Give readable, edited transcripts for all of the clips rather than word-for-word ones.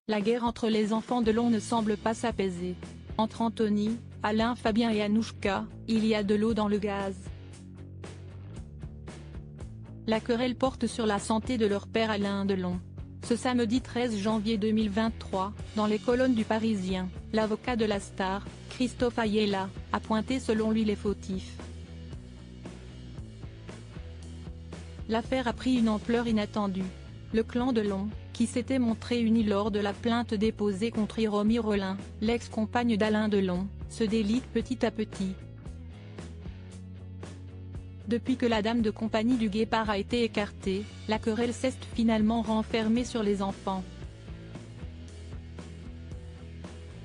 La guerre entre les enfants de Long ne semble pas s'apaiser. Entre Anthony, Alain Fabien et Anouchka, il y a de l'eau dans le gaz. La querelle porte sur la santé de leur père Alain Delon. Ce samedi 13 janvier 2023, dans les colonnes du Parisien, l'avocat de la star, Christophe Ayala, a pointé selon lui les fautifs. L'affaire a pris une ampleur inattendue. Le clan Delon, qui s'était montré uni lors de la plainte déposée contre Romy Rolin, l'ex-compagne d'Alain Delon, se délite petit à petit. Depuis que la dame de compagnie du guépard a été écartée, la querelle s'est finalement renfermée sur les enfants.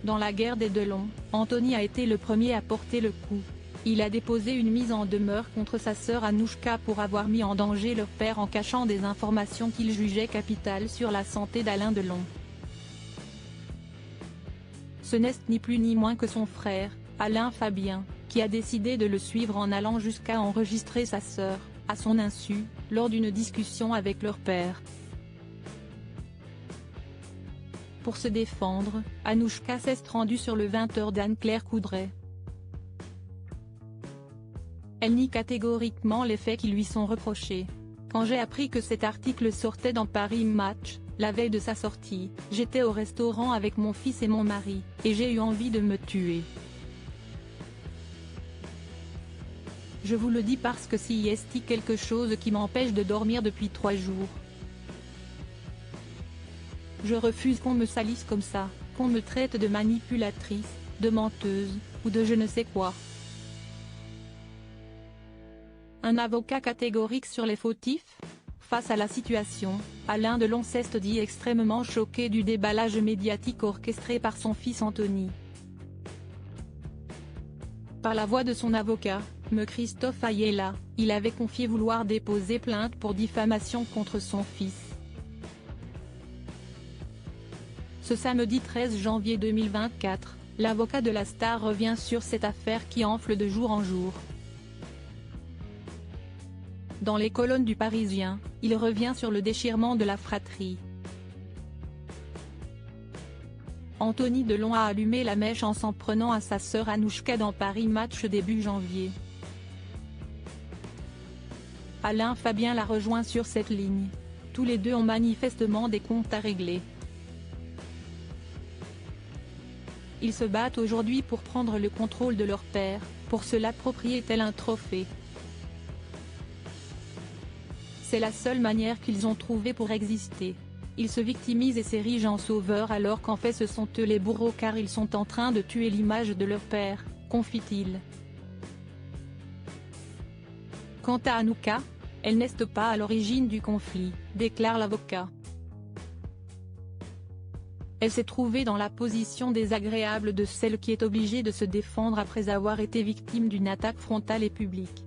Dans la guerre des Delon, Anthony a été le premier à porter le coup. Il a déposé une mise en demeure contre sa sœur Anouchka pour avoir mis en danger leur père en cachant des informations qu'il jugeait capitales sur la santé d'Alain Delon. Ce n'est ni plus ni moins que son frère, Alain Fabien, qui a décidé de le suivre en allant jusqu'à enregistrer sa sœur, à son insu, lors d'une discussion avec leur père. Pour se défendre, Anouchka s'est rendue sur le 20h d'Anne-Claire Coudray. Elle nie catégoriquement les faits qui lui sont reprochés. Quand j'ai appris que cet article sortait dans Paris Match, la veille de sa sortie, j'étais au restaurant avec mon fils et mon mari, et j'ai eu envie de me tuer. Je vous le dis parce que s'il y a quelque chose qui m'empêche de dormir depuis 3 jours. Je refuse qu'on me salisse comme ça, qu'on me traite de manipulatrice, de menteuse, ou de je ne sais quoi. Un avocat catégorique sur les fautifs? Face à la situation, Alain Delon s'est dit extrêmement choqué du déballage médiatique orchestré par son fils Anthony. Par la voix de son avocat, M. Christophe Ayala, il avait confié vouloir déposer plainte pour diffamation contre son fils. Ce samedi 13 janvier 2024, l'avocat de la star revient sur cette affaire qui enfle de jour en jour. Dans les colonnes du Parisien, il revient sur le déchirement de la fratrie. Anthony Delon a allumé la mèche en s'en prenant à sa sœur Anouchka dans Paris Match début janvier. Alain Fabien l'a rejoint sur cette ligne. Tous les deux ont manifestement des comptes à régler. Ils se battent aujourd'hui pour prendre le contrôle de leur père, pour se l'approprier tel un trophée. C'est la seule manière qu'ils ont trouvée pour exister. Ils se victimisent et s'érigent en sauveurs alors qu'en fait ce sont eux les bourreaux car ils sont en train de tuer l'image de leur père, confie-t-il. Quant à Anouchka, elle n'est pas à l'origine du conflit, déclare l'avocat. Elle s'est trouvée dans la position désagréable de celle qui est obligée de se défendre après avoir été victime d'une attaque frontale et publique.